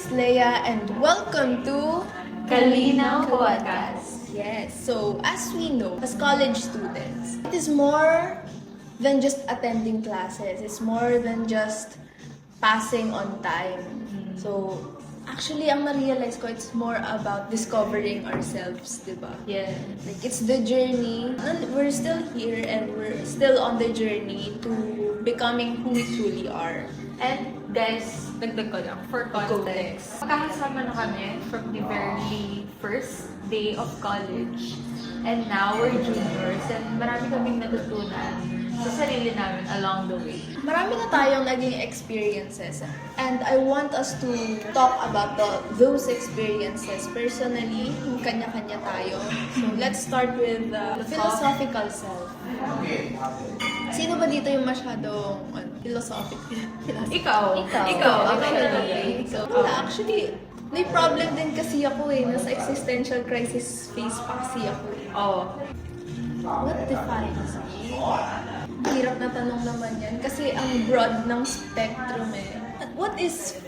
Leia and welcome to Kalinaw Podcast. Yes, so as we know, as college students, it is more than just attending classes. It's more than just passing on time. So, actually, ang na-realize ko, it's more about discovering ourselves, diba? Yeah. Like, it's the journey. And we're still here and we're still on the journey to becoming who we truly are. And guys, dagdag ko lang, for context, magkakasama na kami from the very first day of college. And now, we're juniors and marami kaming natutunan sa sarili namin along the way. Marami na tayong naging experiences and I want us to talk about those experiences personally, kung kanya-kanya tayo. So let's start with the philosophical self. Sino ba dito yung masyadong philosophical? Ikaw. Okay. So actually, may problem din kasi ako nasa existential crisis phase pa kasi ako Oh. What defines me? Hirap na tanong naman yan kasi ang broad ng spectrum What is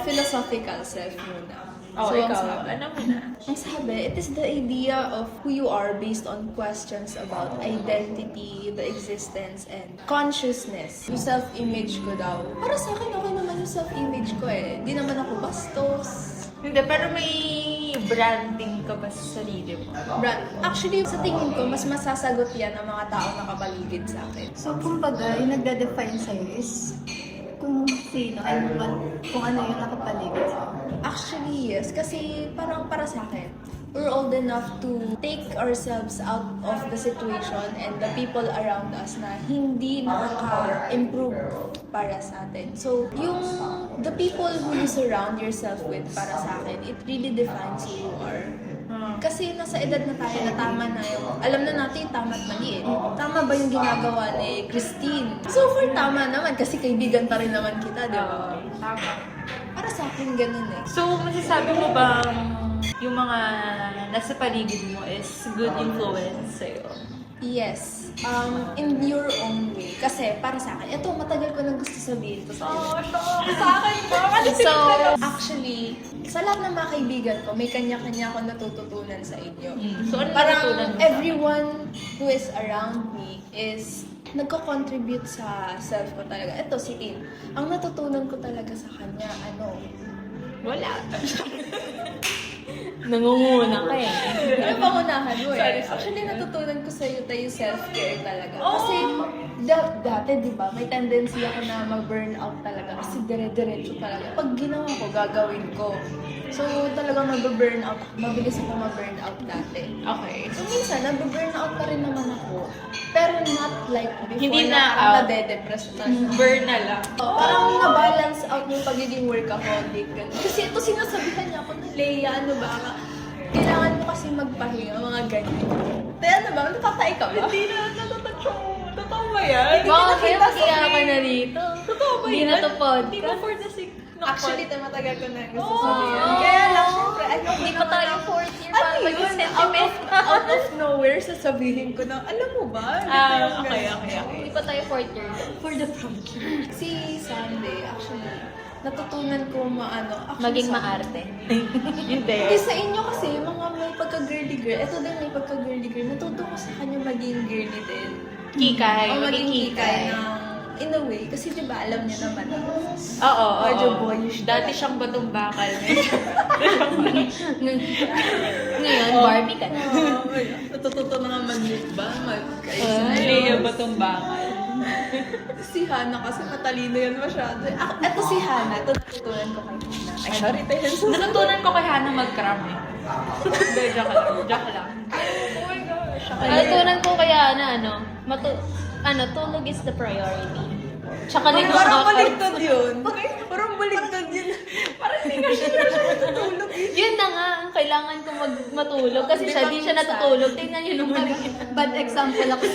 philosophical self muna? Oh, ang ikaw. sabi- Ano mo na? Ang sabi, it is the idea of who you are based on questions about identity, the existence, and consciousness. Yung self-image ko daw. Para sa akin, okay naman yung self-image ko Di naman ako bastos. Hindi, pero may branding ka ba sa sarili mo? Actually, sa tingin ko, mas masasagot yan ng mga taong nakapaligid sa akin. So, kumbaga, yung nagde-define sa'yo is kung sino and kung ano yung nakapaligid sa'yo. Actually, yes. Kasi parang para sa akin, we're old enough to take ourselves out of the situation and the people around us na hindi nakaka-improve para sa atin. So, the people who you surround yourself with para sa akin, it really defines who you are. Kasi nasa edad na tayo na tama na alam na natin yung tama at mali Tama ba yung ginagawa ni Christine? So far, tama naman kasi kaibigan pa rin naman kita, di ba? Tama. Para sa akin, ganun So, masasabi mo bang yung mga nasa paligid mo is good influence sa'yo? Yes. In your own way. Kasi para sa akin, ito matagal ko nang gusto sabihin to sa Sa akin ba? So, actually, sa lahat ng mga kaibigan ko, may kanya-kanya ako natututunan sa inyo. So, ano Parang natutunan mo? everyone who is around me is nagko-contribute sa self ko talaga. Ito, si Tin. Ang natutunan ko talaga sa kanya, Wala. Nangunguna ka Ano pangunahan mo Sorry. Actually, natutunan ko sa'yo tayo self-care talaga. Kasi, dati, di ba, may tendency ako na mag-burnout talaga. Kasi dire-diretso talaga. Pag ginawa ko, gagawin ko. So, talagang mag-burnout. Mabilis ako mag-burnout dati. Okay. So, minsan, nag-burnout pa rin naman ako. Pero not like before. Hindi na parang out. nade-depress na siya. Burn na lang. Parang na-balance out yung pagiging workaholic. Ganun. Kasi ito sinasabihan niya ako na, Leia, ano ba? Kailangan mo kasi magpahinga, mga ganyan. Kaya ano ba? Napatay ka ba? Hindi na natatouch. Totoo ba yan? Bakit kaya ka na rito? Totoo ba Hindi yan? na to podcast. Hindi ba for the sake ng Actually, matagal ko na gusto Oh! sabihin. Kaya lang, syempre, ayoko Hindi pa naman tayo na- fourth year Ano para yun? mag-sentiment. Out of nowhere, sasabihin ko na, alam mo ba? Ganito yung Okay. ganyan. Hindi pa tayo fourth year. For the future. Si Sunday, actually, natutunan ko Maging maarte. Hindi. Kasi sa inyo kasi, mga may pagka-girly girl, ito din may pagka-girly girl, natuto ko sa kanya maging girly din. Kikay. O Maging kikay. in a way, kasi di ba alam niyo naman ako. Oo. Medyo boyish Dati talaga. siyang batong bakal. Ngayon, Barbie ka na. Natututo na nga mag-lip ba? Leia batong bakal. Si Hana kasi matalino yan masyado. Ito si Hana, tututunan ko kay Hana. Ay, sorry, tayo. Natutunan ko kay Hannah mag-cram Hindi, joke lang. Joke lang. Oh my gosh. Natutunan ko kaya tulog is the priority. Tsaka din Parang yung baligtad yun. Parang baligtad yun. Parang hindi ka siya natutulog. Yun na nga, ang kailangan ko matulog kasi Di siya ba di siya minsan? natutulog. Tingnan niyo naman. Bad example ako.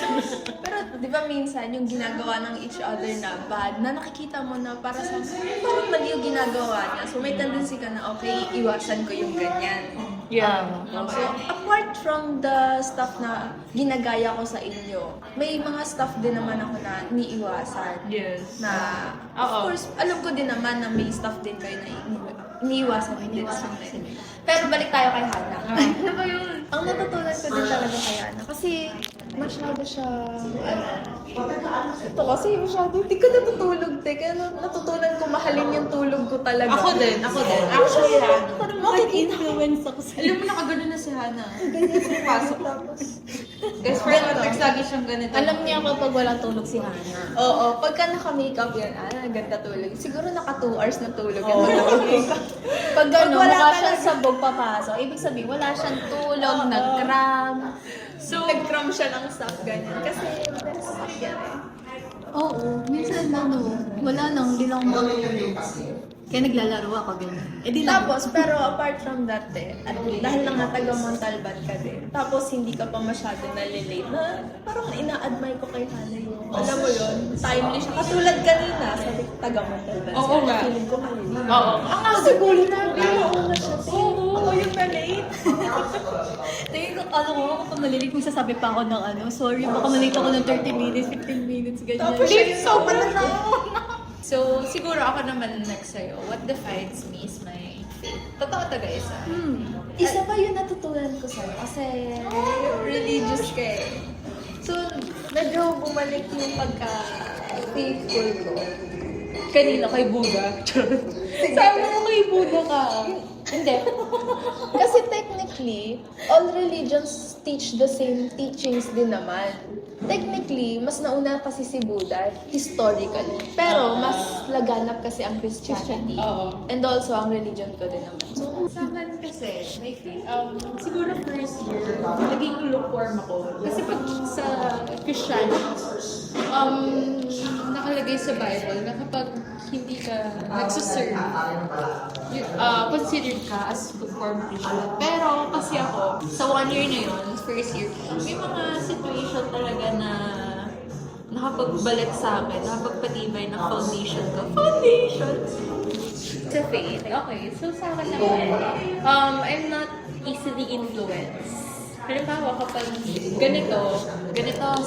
Pero di ba minsan yung ginagawa ng each other na bad, na nakikita mo na para sa parang mali yung ginagawa niya. So may tendency ka na, okay, iwasan ko yung ganyan. Yeah. So, apart from the stuff na ginagaya ko sa inyo, may mga stuff din naman ako na iniiwasan. Yes. Na, Oo. of course, alam ko din naman na may stuff din kayo na iniiwasan din sa akin. Pero balik tayo kay Hana. Ano ba yun? Ang natutunan ko din talaga kay Hana, kasi masyado siya, ito kasi masyado, hindi ko natutulog, te. Kaya natutunan ko mahalin yung tulog ko talaga. Ako din. Actually, Parang makik-influence ako sa alam mo, nakagano na si Hana. Pasok. Guys, for context, lagi siyang ganito. Alam niya kapag walang tulog si Hana. Oo, pagka naka-makeup yan, ganda tulog. Siguro naka 2 hours na tulog yan. Naka-makeup. Pag gano'n, wala mukha talaga. siyang sabog papasok. Ibig sabihin, wala siyang tulog, Oo. nag-cram. So, nag-cram siya ng stuff ganyan. Kasi, there's stuff yan eh. Oo, minsan wala nang, hindi lang ako makatulog. Kaya naglalaro ako ganyan. Eh di lang. Tapos, pero apart from that at dahil lang nga taga Montalban ka din, tapos hindi ka pa masyado nalilate na parang ina-admire ko kay Hana yung, alam mo yun, timely siya. Katulad kanina, sabi ko taga Montalban. Oo So, nga. feeling ko malilate. Oo. Ang siguro na, oo na siya. Oo, yung na-late. Tingin ko, kapag nalilig, kung sasabi pa ako ng sorry, baka malate ako ng 30 minutes, 15 minutes, ganyan. Tapos siya yung sobrang na. So, siguro ako naman next sa'yo. What defines me is my faith. Totoo taga-isa. Isa pa yung natutunan ko sa'yo kasi religious ka eh. So, medyo bumalik yung pagka-faithful ko. Kanina kay Buddha. Sabi mo kay Buddha ka. Hindi. Kasi technically, all religions teach the same teachings din naman. Technically, mas nauna kasi si Buddha, historically. Pero, mas laganap kasi ang Christianity. Oo. And also, ang religion ko din naman. So, Sa akin kasi, may faith. Siguro first year, naging lukewarm ako. Kasi pag sa Christianity, nakalagay sa Bible na kapag hindi ka nagsuserve, considered ka as lukewarm Christian. Pero kasi ako, sa 1 year na yun, first year, may mga situation talaga na nakapagbalik sa akin, nakapagpatibay ng foundation ko. Foundation! Sa faith. Okay, so sa akin naman, I'm not easily influenced. Halimbawa, kapag ganito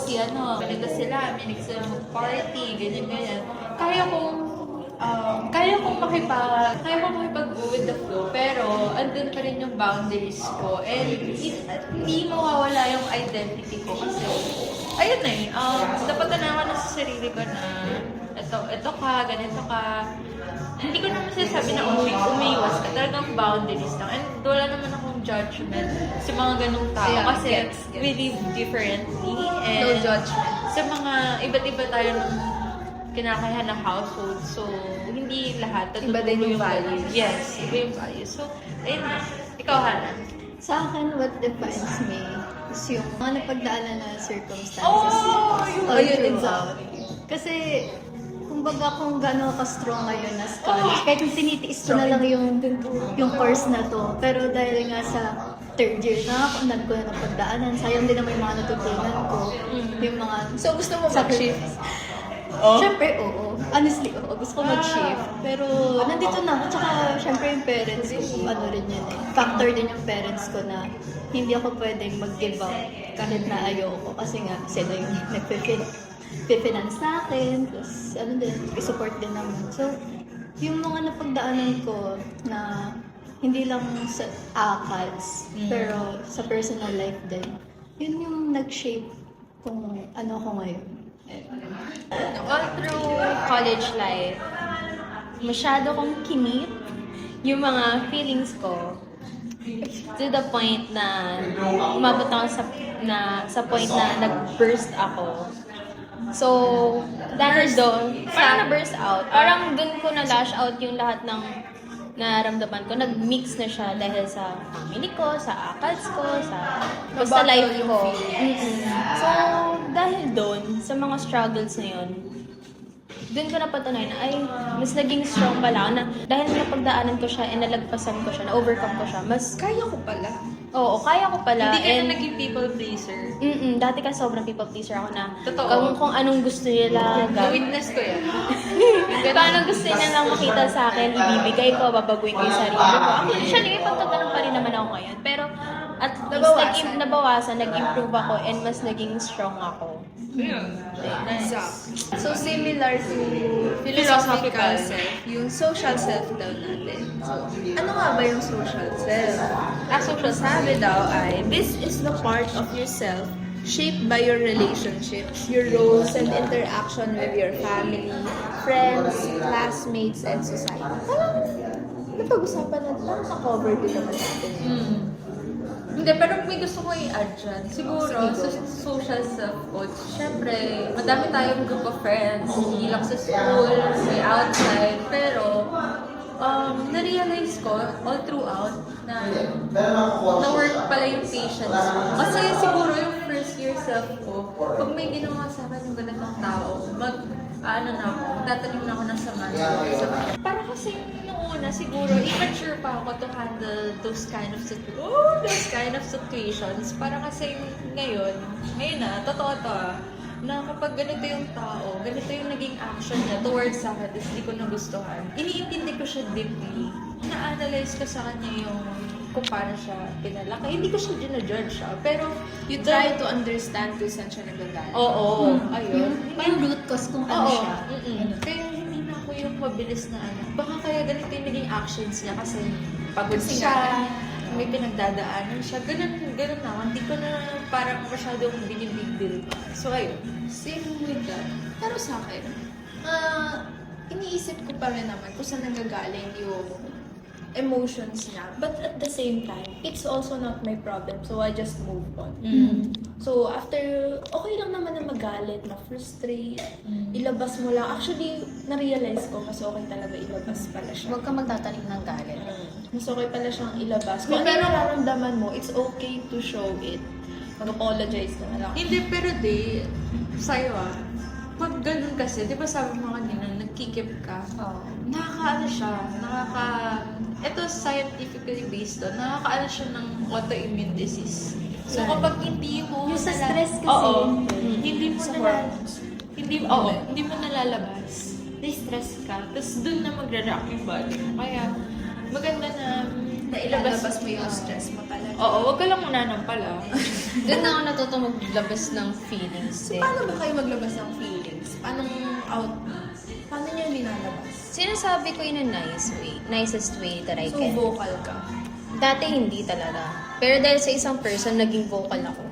sila, may sila mag-party, ganyan. Kaya kong makipag-go with the flow, pero andun pa rin yung boundaries ko. And hindi mawawala yung identity ko kasi, ayun na dapat na sa sarili ko na ito ka, ganito ka. Hindi ko naman sinasabi na umiiwas ka. Talagang boundaries lang. And wala naman akong judgment sa mga ganung tao. Yeah, kasi gets. we live differently. And no judgment. sa mga iba't iba tayo ng kinakayahan na household. So, hindi lahat. Iba din yung values. values. Yes, iba yung values. So, ayun na. Ikaw, Hana. Sa akin, what defines me is yung mga napagdaanan na circumstances. Oh, all yun, throughout. Kasi, kumbaga kung gano'n ka-strong ngayon as college, kahit yung tinitiis ko na lang yung course na to. Pero dahil nga sa third year na ako, ko na ng pagdaanan, sayang din naman yung mga natutunan ko. Yung mga So, gusto mo mag-shift? Siyempre, oo. Honestly, oo. Gusto ko mag-shift. Pero, nandito na ako. Tsaka, siyempre, yung parents ko, rin yun eh. Factor din yung parents ko na hindi ako pwedeng mag-give up kahit na ayoko. Kasi nga, sila yung nagpe-finance sa akin. Plus, i-support din naman. So, yung mga napagdaanan ko na hindi lang sa ACADS, pero sa personal life din, yun yung nag-shape kung ano ako ngayon. All through college life, masyado kong kinip yung mga feelings ko to the point na umabot ako sa point na nag-burst ako. So, dahil doon, parang na-burst out. Parang doon ko na-lash out yung lahat ng naramdaman ko. Nag-mix na siya dahil sa family ko, sa ACADS ko, sa life ko. So, dahil doon, sa mga struggles na yun, doon ko napatunayan na, ay, mas naging strong pala ako na dahil napagdaanan ko siya and nalagpasan ko siya, na-overcome ko siya, mas, Kaya ko pala. oo, kaya ko pala. Hindi ka and, na naging people pleaser. dati ka sobrang people pleaser ako na Totoo. kung anong gusto nila gawin. Na-witness ko yan. Kung anong gusto nila lang makita sa akin, ibibigay ko, babaguhin ko yung sarili ko. Actually, pagkaganon pa rin naman ako ngayon. Pero at least nabawasan, nag-improve ako and mas naging strong ako. Exactly. So, similar to philosophical self, yung social self daw natin. So, ano nga ba yung social self? Ang social sabi daw ay, this is the part of yourself shaped by your relationships, your roles and interaction with your family, friends, classmates, and society. Parang napag-usapan natin, parang na-cover din naman natin. Hindi, pero may gusto ko i-add dyan. Siguro, sa social self-coach, syempre, madami tayong group of friends. Hindi lang sa school, may outside. Pero, na-realize ko all throughout na na-work pala yung patience ko. Kasi siguro yung first year self ko, pag may ginawa sa akin yung ganitong tao, tatanim na ako ng sama. Para kasi nung una, siguro, immature pa ako to handle those kind of situations. Para kasi ngayon na, totoo to na kapag ganito yung tao, ganito yung naging action niya towards sa akin, tapos hindi ko nagustuhan, iniintindi ko siya deeply. Na-analyze ko sa kanya yung kung paano siya pinalaki. Hindi ko siya ginajudge siya, pero You try to understand kung saan siya nagagaling. oo, ayun. Yung root cause kung ano Oo. siya. Kaya hindi na ako yung mabilis na ano. Baka kaya ganito yung naging actions niya kasi pagod siya, may pinagdadaanan siya. Ganun na. Hindi ko na parang masyadong binibig deal. So, ayun. Same with that. Pero sa akin, iniisip ko pa rin naman kung saan nanggagaling yung emotions niya. But at the same time, it's also not my problem. So, I just move on. So, after, okay lang naman na magalit, na-frustrate, ilabas mo lang. Actually, na-realize ko, mas okay talaga ilabas pala siya. Huwag ka magtatanim ng galit. Mas okay pala siyang ilabas. Kung ano yung nararamdaman mo, it's okay to show it. Mag-apologize ka na lang. Hindi, pero sa'yo pag ganun kasi, di ba sabi mo kanina, nagkikip ka, nakakaano siya, ito scientifically based on, nakakaano siya ng autoimmune disease. So kapag hindi mo Yung sa stress kasi. Oo. Hindi mo Sa hindi mo nalalabas. Na-stress ka. Tapos dun na magre-react yung body mo. Kaya maganda na Nailabas mo yung stress mo talaga. Oo, wag ka lang muna nang pala. Doon na ako natuto maglabas ng feelings. So, paano ba kayo maglabas ng feelings? Paano niyo nilalabas? Sinasabi ko in a nice way. Nicest way that I So, can. vocal ka. Dati hindi talaga. Pero dahil sa isang person, naging vocal ako.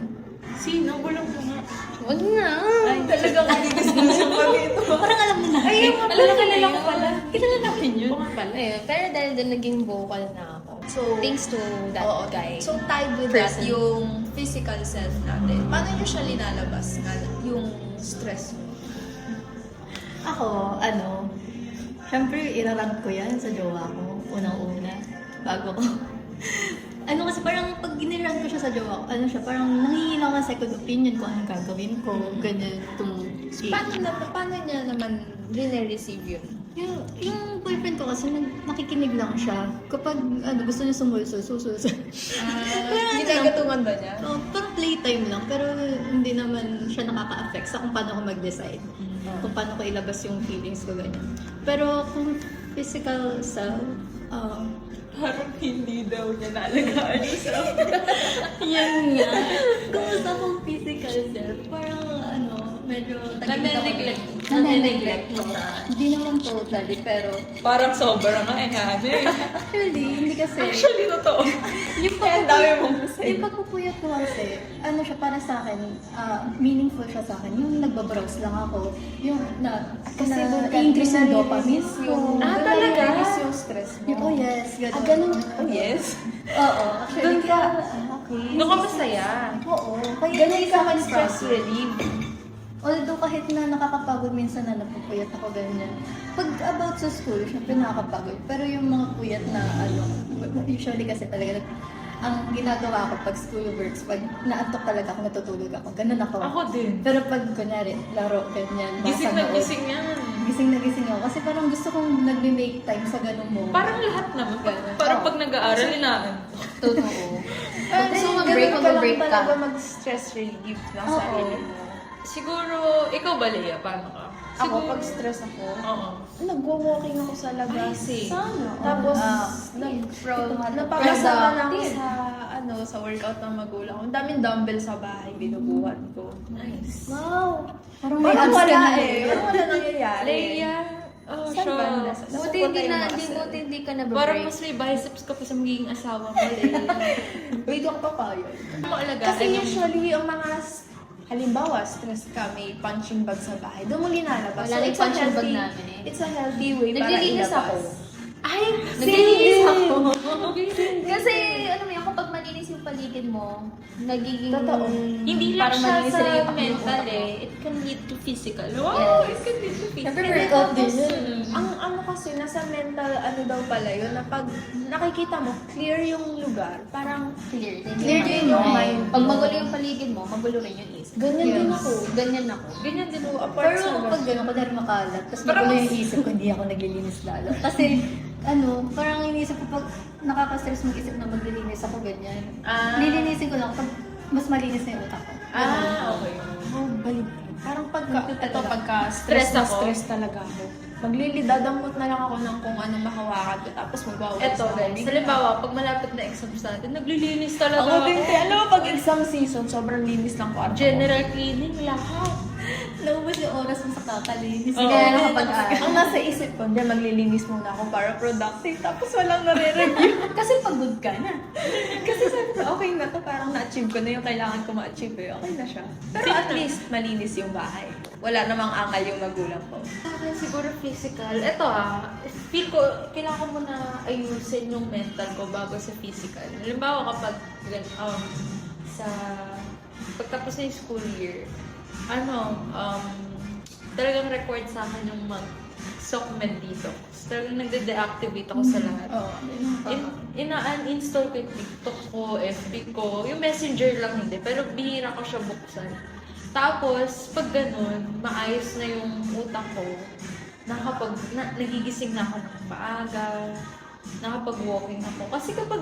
Sino? Bulong mo nga. Wag na. Talagang nagdidiscuss yung kami ito. Parang alam mo na. Ay, kilala ko pala. Kilala natin yun. Oo nga pala. Ayun, pero dahil doon naging vocal na ako. So, Thanks to that Oo. guy. So, tied with Person. that, yung physical self natin. Paano nyo siya linalabas? Yung stress mo? Ako, syempre irarant ko yan sa jowa ko, unang-una, bago ko. Kasi parang pag ginirant ko siya sa jowa ko, parang nangihingi ako ng second opinion kung anong gagawin ko, ganyan, Paano niya naman rin-receive yun? Yung boyfriend ko kasi nakikinig lang siya. Kapag gusto niya sumulso. Hindi nagkatungan ba niya? Parang playtime lang, pero hindi naman siya nakaka-affect sa kung paano ko mag-decide. Kung paano ko ilabas yung feelings ko, ganyan. Pero kung physical self, Parang hindi daw niya naalagaan yung self. yan nga. Kung gusto kong physical self, parang medyo Nane-neglect. Nane-neglect mo na. Hindi naman totally, pero Parang sobra nga eh. actually, hindi kasi. Actually, totoo. Yung pagpupuyat ko kasi, siya para sa akin, meaningful siya sa akin. Yung nagbabrowse lang ako, yung Kasi doon ka increase ng dopamine yung talaga? release yung stress mo. Oh yes, ganun. Ganun. Oh, yes. Oo, actually. Doon ka, okay. Doon ka masaya. Oo. Kaya ganun ka mag-stress relief. Although kahit na nakakapagod minsan na napupuyat ako ganyan. Pag about sa school, syempre nakakapagod. Pero yung mga puyat na usually kasi talaga, ang ginagawa ko pag school works, pag naantok talaga ako, natutulog ako. Ganun ako. Ako din. Pero pag kunyari, laro, ganyan, Gising basa na nood. gising yan. gising na gising ako. Kasi parang gusto kong nagme-make time sa ganung moment. Parang lahat naman. Parang pag nag-aaral, inaan. Totoo. Pag gusto mo mag-break, Ganun ka lang mag-break ka. talaga mag-stress relief ng Oo. sarili mo. Siguro, ikaw ba, Leia? Paano ka? Ako, pag stress ako, Oo. nagwo-walking ako sa labas. I see. Sana. Tapos, From napapasama na ako sa workout ng magulang ko. Ang daming dumbbell sa bahay, binubuhat ko. Nice. Wow! Parang may Parang abs ka wala na eh. Parang wala nangyayari. Leia, oh, Saan sure. ba nasa- Buti hindi ka na Parang break. mas may biceps ka pa sa magiging asawa mo, Leia. Wait, ako papayag. Maalagaan Kasi yung- usually, ang mga halimbawa, stress ka, may punching bag sa bahay, doon mo linalabas. Wala na yung it's a punching bag healthy- namin eh. It's a healthy way para Naglilinis ilabas. ako. Ay, Naglilinis Same! ako. Kasi, alam mo yun, kapag malinis yung paligid mo, nagiging... Totoo. Hindi lang parang siya malinis sa rin yung mental utak mo. eh. It can lead to physical. Wow, Yes. it can lead to physical. Siyempre, workout din yun. Ang ano kasi, nasa mental ano daw pala yun, na pag nakikita mo, clear yung lugar, parang Clear din. Clear din yung mind. Pag magulo yung paligid mo, magulo rin yung isip. ganyan din ako. Ganyan ako. Ganyan din So, apart Pero sa kapag gano'n, kunwari makalat, tapos Parang magulo mas- yung isip ko, hindi ako naglilinis lalo. Kasi, parang iniisip ko pag nakaka-stress mag-isip na maglilinis ako, ganyan. Ah. Lilinisin ko lang kapag mas malinis na yung utak ko. Okay. Oh, balik. Parang pagka Stress stress na ako. stress talaga ako. Dadamot na lang ako ng kung anong mahawakan ko, tapos magwawas Eto ako. guys, halimbawa, pag malapit na exams natin, naglilinis talaga Ako din, alam mo, pag exam season, sobrang linis ng kwarto ko. General cleaning, lahat. Naubos yung oras mo sa kakalinis. Oo. Kaya nakapag-aaral. Ang nasa isip ko, hindi, maglilinis muna ako para productive, tapos walang nare-review. Kasi pagod ka na. Kasi sabi ko, okay na to, parang na-achieve ko na yung kailangan ko ma-achieve eh. Okay na siya. Pero at least, malinis yung bahay. Wala namang angal yung magulang ko. Sa akin siguro physical. Ito feel ko, kailangan ko muna ayusin yung mental ko bago sa physical. Halimbawa kapag sa pagtapos na yung school year, talagang record sa akin yung mag-SOCMED detox. Talagang nagde-deactivate ako sa lahat. Oo. Ina-uninstall ko yung TikTok ko, FB ko, yung Messenger lang hindi, pero bihira ko siya buksan. Tapos, pag ganun, maayos na yung utak ko, nagigising na ako ng maaga, nakapag-walking ako. Kasi kapag,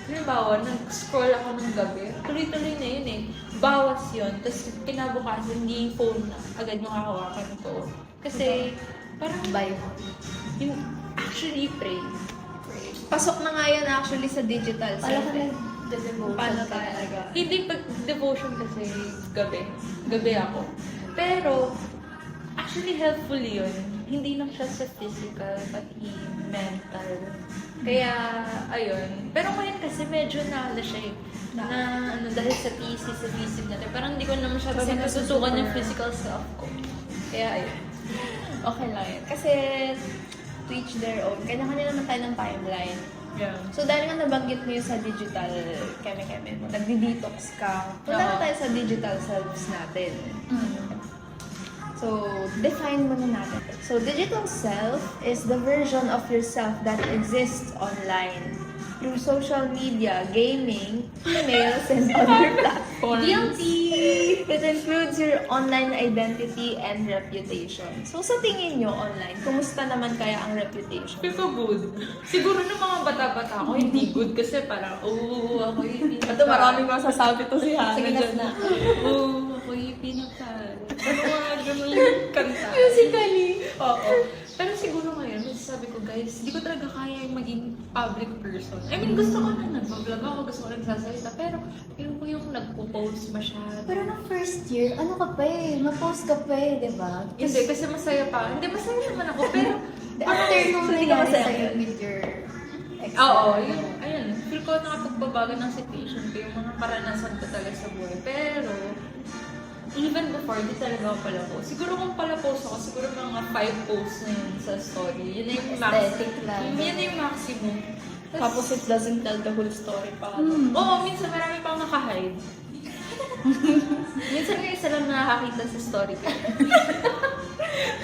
halimbawa, nag-scroll ako ng gabi, tuloy-tuloy na yun eh. Bawas yun. Tapos, kinabukasan, hindi phone na agad yung hawakan ko. Kasi, parang, Bye. yung, actually, pray. Pasok na nga yan actually sa digital Pala self. ka nag-devotion Paano ka talaga? Hindi pag devotion kasi gabi. Gabi ako. Pero, actually helpful yun. Hindi lang siya sa physical, pati mental. Kaya, ayun. Pero ngayon kasi medyo na siya eh. Na, dahil sa PC natin. Parang hindi ko na masyado Kasi natutukan yung super- physical self ko. Kaya, ayun. Okay lang yan. Kasi, to each their own. Kanya-kanya naman tayo ng timeline. Yeah. So, dahil nga nabanggit mo yung sa digital keme-keme mo, nagdi-detox ka, punta na tayo sa digital selves natin. So, define muna natin. So, digital self is the version of yourself that exists online through social media, gaming, emails, and other platforms. Guilty! It includes your online identity and reputation. So, sa tingin nyo online, kumusta naman kaya ang reputation? Feel ko good. Siguro nung mga bata-bata ako, hindi good kasi parang, ako yung pinaka... Ito, maraming masasabi to si Hannah. Sige, dyan. na. Ako yung pinaka... Mga ganun yung kanta. Musically. Oo. Pero siguro ngayon, masasabi ko, guys, hindi ko talaga kaya yung maging public person. I mean, gusto ko na nag-vlog ako, gusto ko nagsasalita, pero yung ko yung nagpo-post masyado. Pero nung first year, ano ka pa eh, ma-post ka pa eh, di ba? Hindi, kasi masaya pa. Hindi, masaya naman ako, pero... After nung So, hindi ka nangyari masaya. sa'yo with your ex. Oo, yun. Ayun. Feel ko nakapagbabago ng situation ko, yung mga karanasan ko talaga sa buhay. Pero, even before, di talaga ako pala-post. Siguro kung pala-post ako, siguro mga 5 posts na yun sa story. Yun na yung Aesthetic lang. Yun na yung maximum. Tapos it doesn't tell the whole story pa. Oo, minsan marami pang naka-hide. Minsan nga isa lang nakakita sa story ko.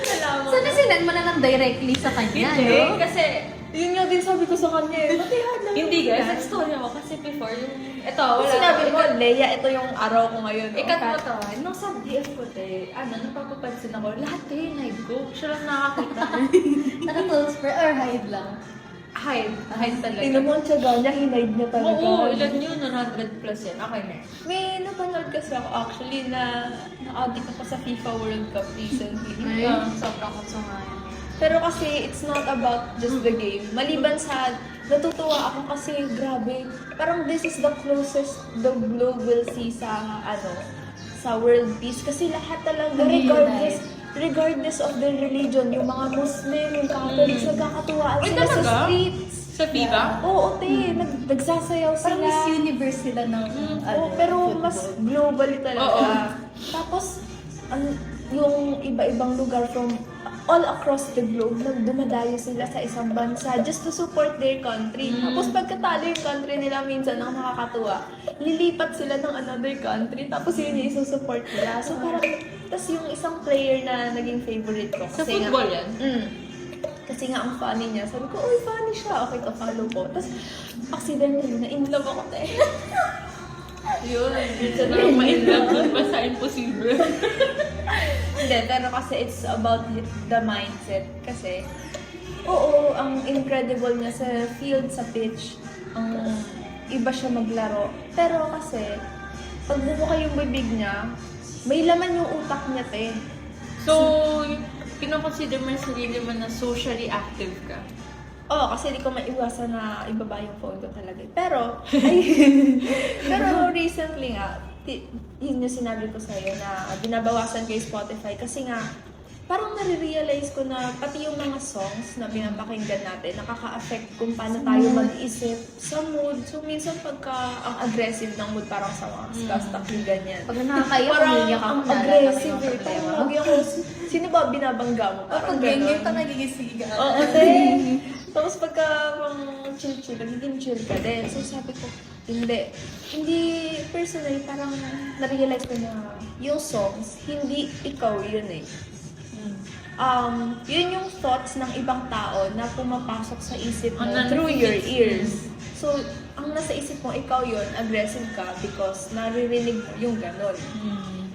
Alam mo. Sana sinend mo na lang directly sa kanya, Hindi, no? kasi Yun nga din sabi ko sa kanya eh. Patihan lang. Hindi guys, nag-story ako kasi before yung... Ito, wala. Sinabi mo, Leia, ito yung araw ko ngayon. Ikat mo to. Nung sa DF ko, napapapansin ako, lahat kayo yung hide ko. Siya lang nakakita. Naka-close friend or hide lang? Hide talaga. Tingnan mo ang tiyaga niya, hinide niya talaga. Oo, ilan yun? 100 plus yan. Okay na. May napanood kasi ako actually na na-audit ako sa FIFA World Cup recently. Sobrang konsumayan. Pero kasi it's not about just the game. Maliban sa natutuwa ako kasi grabe, parang this is the closest the globe will see sa sa world peace kasi lahat talaga regardless of their religion, yung mga Muslim, yung Catholics, nagkakatuwaan sila sa talaga? streets. Sa FIBA? Oo, nagsasayaw sila. Parang Miss Universe sila ng pero mas football. globally talaga. Oo. Tapos, yung iba-ibang lugar from all across the globe, dumadayo sila sa isang bansa just to support their country. Tapos pagkatalo yung country nila, minsan ang nakakatuwa, lilipat sila ng another country, tapos yun yung isusupport nila. So parang, tas yung isang player na naging favorite ko. Sa football yan? Kasi nga ang funny niya. Sabi ko, uy, funny siya. Okay, ka-follow ko. Tapos, accidentally, na-inlove ako tayo. Yun. Minsan lang ma-inlove dun basta imposible. Hindi, pero kasi it's about the mindset. Kasi, oo, ang incredible niya sa field, sa pitch, ang iba siya maglaro. Pero kasi, pag bumuka yung bibig niya, may laman yung utak niya, te. So, kinoconsider mo yung sarili mo na socially active ka? Oo, kasi di ko maiwasan na ibaba yung phone ko talaga. Pero, pero recently nga, yun yung sinabi ko sa'yo na binabawasan ko yung Spotify kasi nga, parang nare-realize ko na pati yung mga songs na pinapakinggan natin, nakaka-affect kung paano tayo mag-isip sa mood. So, minsan pagka ang aggressive ng mood, parang sa mga stuck yung ganyan. Pag nakakaiyak, Parang umiiyak ako, ang naalala ko aggressive yung eh. problema. Parang lagi ako, sino ba binabangga mo? Parang Pag ganyan ganon. ka nagigisiga. Oo, te. Tapos pagka chill-chill, nagiging chill ka din. So sabi ko, hindi. Hindi, personally, parang na-realize ko na yung songs, hindi ikaw yun eh. Yun yung thoughts ng ibang tao na pumapasok sa isip mo through your ears. So, ang nasa isip mo, ikaw yun, aggressive ka because naririnig mo yung ganon.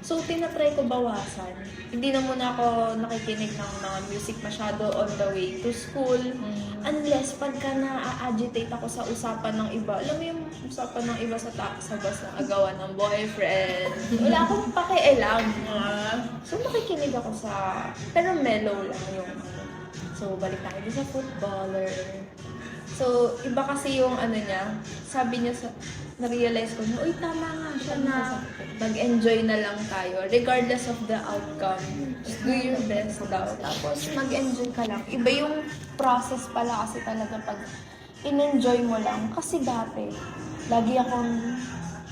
So, tinatry ko bawasan. Hindi na muna ako nakikinig ng mga music masyado on the way to school. Unless pagka na-agitate ako sa usapan ng iba. Alam mo yung usapan ng iba sa bus na agawan ng boyfriend. Wala akong pakialam. So, nakikinig ako sa... Pero mellow lang yung So, balik tayo sa footballer. So, iba kasi yung niya. Sabi niya na-realize ko na, uy, tama nga siya na mag-enjoy na lang tayo. Regardless of the outcome. Just do your best daw. Tapos, mag-enjoy ka lang. Iba yung process pala kasi talaga pag in-enjoy mo lang. Kasi dati, lagi akong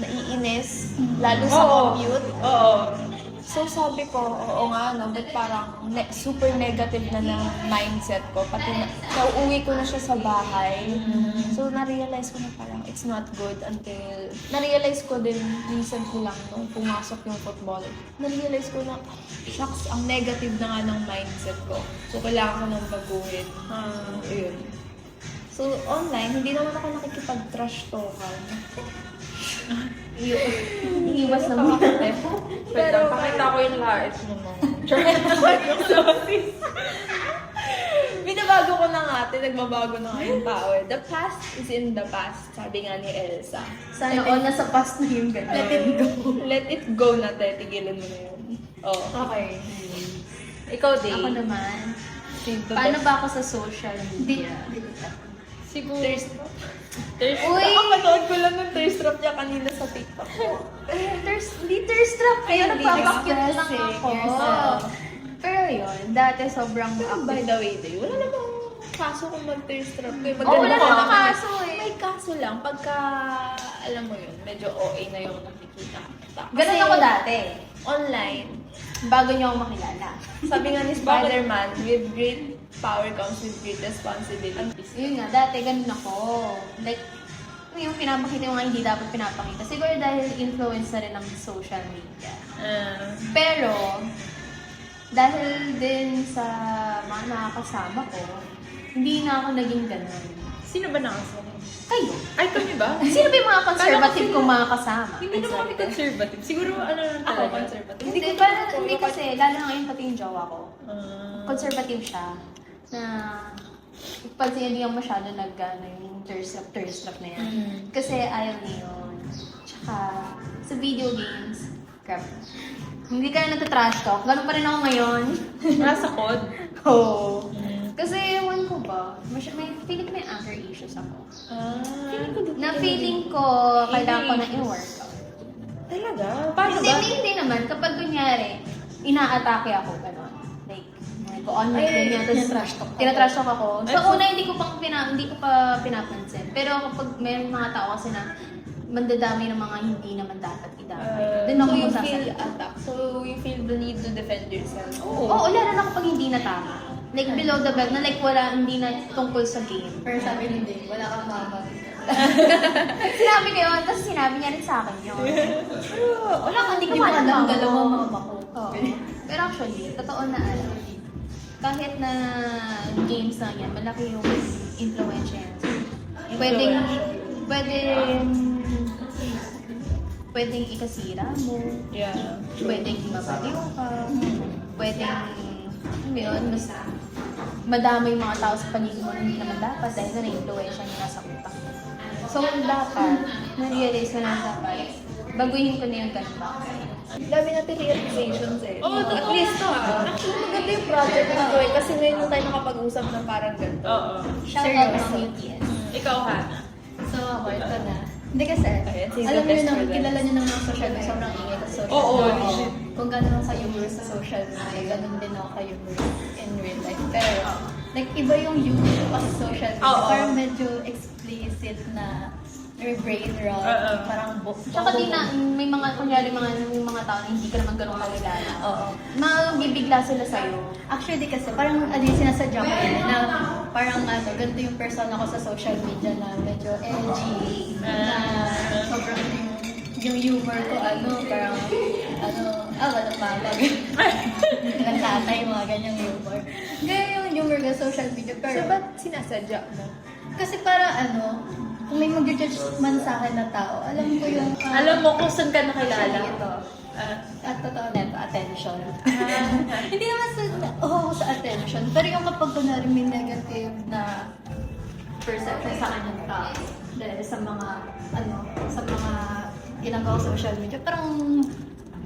naiinis. Lalo sa commute. Oo. So sabi ko, oo nga, no, but parang super negative na mindset ko. Pati nauuwi ko na siya sa bahay. So na-realize ko na parang it's not good until... Na-realize ko din recently lang nung pumasok yung football. Na-realize ko na, shucks, ang negative na nga ng mindset ko. So kailangan ko nang baguhin. Yun. So online, hindi naman ako nakikipag-trash talkan. Iiwas na muna. Pero pakita ko yung lait mo mo. Binabago ko na nga ate, nagbabago na nga yung tao eh. The past is in the past, sabi nga ni Elsa. Sana all nasa past na yung ganyan. Let it go. Let it go na te, tigilan mo na yun. Oh. Okay. Ikaw, Day. Ako naman. Paano ba ako sa social media? Siguro. Uy! Nakapanood ko lang ng thirst trap niya kanina sa TikTok. Hindi thirst trap kayo. Nagpapakyut lang ako. Pero yun, dati sobrang By the way, Day, wala namang kaso kung mag-thirst trap kayo. wala namang kaso eh. May kaso lang pagka, alam mo yun, medyo OA na yung nakikita. Ganun ako dati. Online, Bago niyo ako makilala. sabi nga ni Spider-Man, with great power comes with great responsibilities. Yun nga, dati ganun ako. Like, yung pinapakita yung mga hindi dapat pinapakita. Siguro dahil influence na rin ng social media. Pero, dahil din sa mga nakakasama ko, hindi na ako naging ganun. Sino ba nakasama? Kayo. Ay, kami ba? Sino ba yung mga conservative kong mga kasama? Hindi naman kami conservative. Siguro ano lang Ako, talaga. conservative. Hindi kasi, lalo na ngayon pati yung jowa ko. Conservative siya. Na pag siya hindi yung masyado yung thirst trap na yan. Kasi ayaw niya yun. Tsaka sa video games, crap. Hindi ka na nagtatrash talk. Ganun pa rin ako ngayon. Nasa code. Oo. Kasi ewan ko ba, feeling ko may anger issues ako. Na feeling ko, kailangan ko na i-workout. Talaga? Paano ba? Hindi naman. Kapag kunyari, ina-atake ako, gano'n. Like, go on like ganyan. Tinatrash talk ako. Sa una, hindi ko pa pinapansin. Pero kapag may mga tao kasi na mandadami ng mga hindi naman dapat idamay. Doon ako So you feel magsasalita. attacked. So you feel the need to defend yourself. Oo, lalo na kapag hindi na tama. Like, below the belt na like hindi na tungkol sa game. Pero sabi hindi, wala kang mama. Sinabi ko yun, tapos sinabi niya rin sa akin yun. Wala ka, hindi ko Hindi mo alam alam mama dalawa ko. mama ko. Oo. Pero actually, totoo na alam. Kahit na games na yan, malaki yung influence yan. Pwedeng ikasira mo, Yeah. pwedeng mabaliw ka, pwedeng, yun, mas madami yung mga tao sa paligid mo na hindi naman dapat dahil na na-influence niya nasa utak mo. So, dapat, na-realize na dapat, baguhin ko na yung ganun ba. Dami natin realizations eh. Oo, At least to Actually, maganda yung project na to eh. Kasi ngayon lang tayo nakapag-usap ng parang ganito. Oo. Shout out Seryoso. mga UTS. Ikaw, Hana. So ako, ito na. Hindi kasi, Okay, sige, alam niyo best naman, for kilala niyo naman ang social media, sobrang ingay ko sa social Oo, media. legit. Kung gano'n ako ka-humorous sa social media, gano'n din ako ka-humorous in real life. Pero, like, iba yung humor ko sa social media. Oo. Parang medyo explicit na your brain rot. Oo. Parang Tsaka di na, may mga, kunyari may mga tao na hindi ka naman ganun kakilala. Oo. Mabibigla sila sa'yo. Actually kasi parang ano yung sinasadya ko yun, na parang ganito yung persona ko sa social media na medyo edgy, na sobrang yung humor ko parang walang mama, walang tatay, mga ganyang humor. Ganyan yung humor ko sa social media, So, pero ba't sinasadya mo? kasi parang kung may mag-judge man sa akin na tao, alam ko yung Alam mo kung saan ka nakilala. ito. At totoo neto, attention. Hindi naman sa attention. Pero yung kapag kunwari may negative na perception sa kanyang tao dahil sa mga, ginagawa ko sa social media, parang,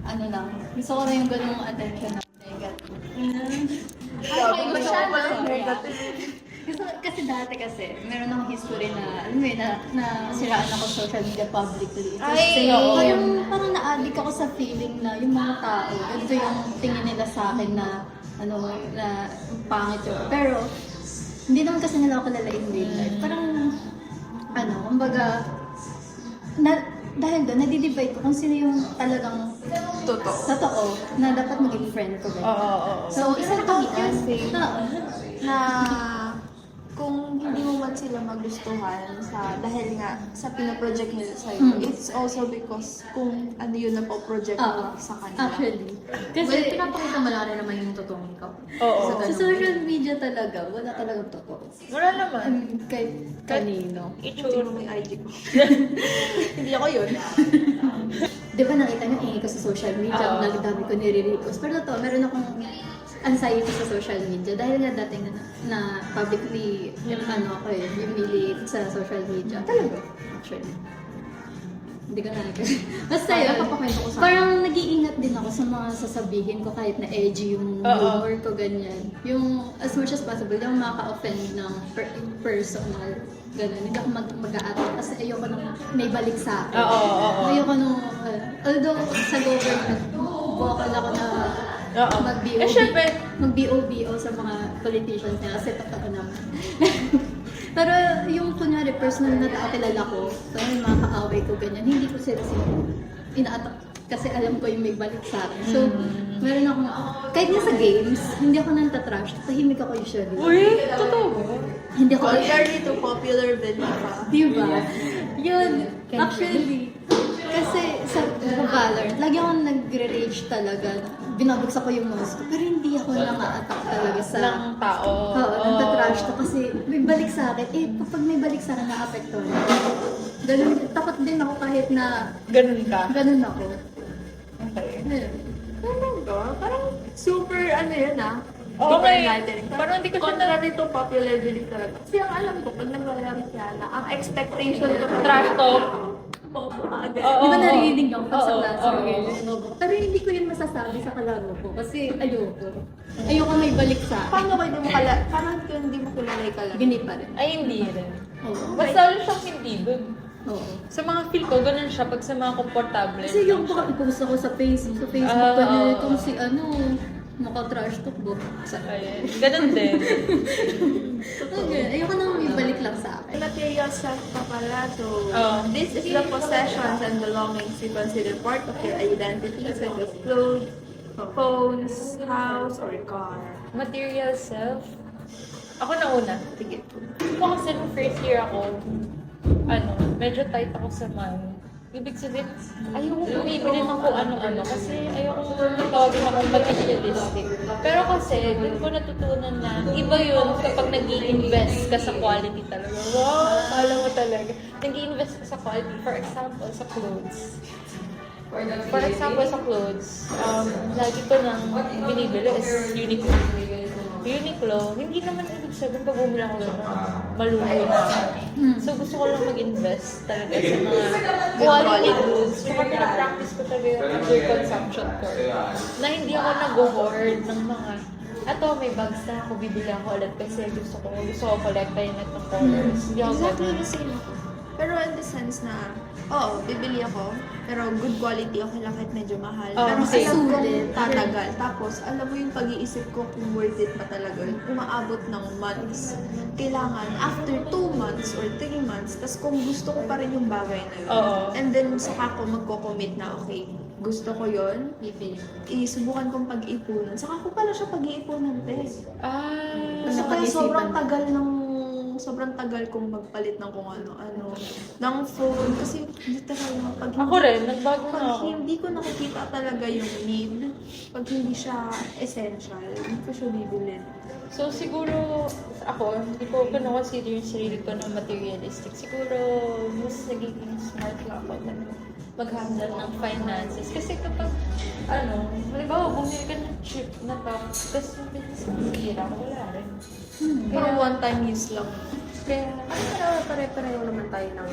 lang, gusto ko na yung ganung attention na negative. Ay, masyado. Kasi dati meron akong history na, alam mo yun, na siraan ako sa social media publicly. Ay, oo. oo. Parang na-addict ako sa feeling na yung mga tao, ganito yung tingin nila sa akin na, na pangit yun. Pero, hindi naman kasi nila ako kilala in real life. Parang, kumbaga, dahil doon, nadi-divide ko kung sino yung talagang totoo na dapat maging friend ko. Oo. So, isa na kami Na kung hindi mo man sila magustuhan dahil nga sa pinaproject nila sa'yo, it's also because kung ano yun na po-project mo sa kanila. Actually. Kasi pinapakita mo lang rin naman yung totoong ikaw. Oo. Sa social media talaga, wala talagang totoo. Wala naman. Kahit kanino. Itsura mo yung IG ko. Hindi ako yun. Di ba nakita niyo, ingay ko sa social media, dami ko nire-repost. Pero totoo, meron akong anxiety sa social media dahil nga dating na publicly ako humiliate sa social media. Talaga, actually. Hindi ko na basta yun, parang nag-iingat din ako sa mga sasabihin ko kahit na edgy yung humor ko, ganyan. Yung as much as possible, yung makaka-offend ng personal, ganun. Hindi ako mag-a-attack kasi ayoko nang may balik sa akin. Ayoko nung, although sa government, vocal ako na mag-BOB. Eh, syempre. Mag-BOBO sa mga politicians nila kasi totoo naman. Pero yung kunyari personal na tao kilala ko, so yung mga kaaway ko ganyan, hindi ko sila ina-attack kasi alam ko yung may balik sa akin. So, meron akong, kahit nga sa games, hindi ako nang-trash, tahimik ako usually. Uy, totoo ba? Hindi ako, Contrary to popular belief. diba? Yun, actually, kasi sa Valorant, lagi akong nagre-rage talaga binabagsak ko yung nose ko. Pero hindi ako naka-attack talaga sa... Ng tao. Oo, nagtatrash to kasi may balik sa akin. Eh, kapag may balik sa akin, na-apekto na. Ganun, takot din ako kahit na Ganun ka? ganun ako. Okay. Ayun. Talaga? Parang super ano yun Okay. Super enlightening. Parang hindi ko siya Contrary to popular belief talaga. Kasi ang alam ko, pag naglalaro si Yana, ang expectation ko Trash talk. agad. Oo. Di ba narinig ako pag sa Oo, class? oo. Pero hindi ko yun masasabi sa kalaro ko kasi ayoko. Ayoko may balik sa akin. Paano kayo parang kung hindi mo kilala yung kalaro? Gini pa rin. Ay, hindi rin. Oo. Basta ulit siyang hindi dun. Oo. Sa mga feel ko, ganun siya pag sa mga komportable. Kasi yung baka i-post ako sa Facebook, itong si naka-trash talk book. Ayun. Ganun din. Okay, ayoko nang may balik lang sa akin. Material self pa pala. So, Oo. this is the possessions and belongings you consider part of your identity, such as clothes, phones, house, or car. Material self. Ako na una. Sige. Ako kasi nung first year ako, medyo tight ako sa money. Ibig sabihin, ayoko bumibili ng kung ano-ano kasi ayoko tawagin akong materialistic. Pero kasi, doon ko natutunan na iba yun kapag nag-i-invest ka sa quality talaga. Wow! Kala mo talaga. Nag-i-invest ka sa quality. For example, sa clothes. Lagi ko nang binibili is Uniqlo. Uniqlo, hindi naman ibig sabihin pag bumili ako doon, maluluwi na ako. So gusto ko lang mag-invest talaga sa mga quality goods. Saka pinapractice ko talaga yung under-consumption ko. Na hindi ako nag-hoard ng mga, may bags na ako, bibili ako ulit kasi gusto ko collectayin at ng colors. Hindi ako Exactly ganun. the same ako. Pero in the sense na, bibili ako, pero good quality, okay lang kahit medyo mahal. Oh, pero same. alam ko tatagal. Tapos, alam mo yung pag-iisip ko kung worth it pa talaga. Umaabot ng months. Kailangan, after 2 months or 3 months, tas kung gusto ko pa rin yung bagay na yun. Oo. And then, saka ko magko-commit na, okay, gusto ko yun, Bibili. isubukan kong pag-iipunan. Saka ko pala siya pag-iipunan, Tess. Kasi kaya Napag-isipan. sobrang tagal kong magpalit ng kung ano-ano. Ng phone. Kasi literal pag Ako rin, nagbago na pag ako. hindi ko nakikita talaga yung need, pag hindi siya essential, hindi ko siya bibilin. So siguro ako, hindi ko consider yung sarili ko na materialistic. Siguro mas nagiging smart lang ako na mag-handle ng finances. Kasi kapag, halimbawa, bumili ka ng cheap na top, tapos yung business mo sira, wala rin. Parang one-time use lang. Kaya, Pero pare-pareho naman tayo ng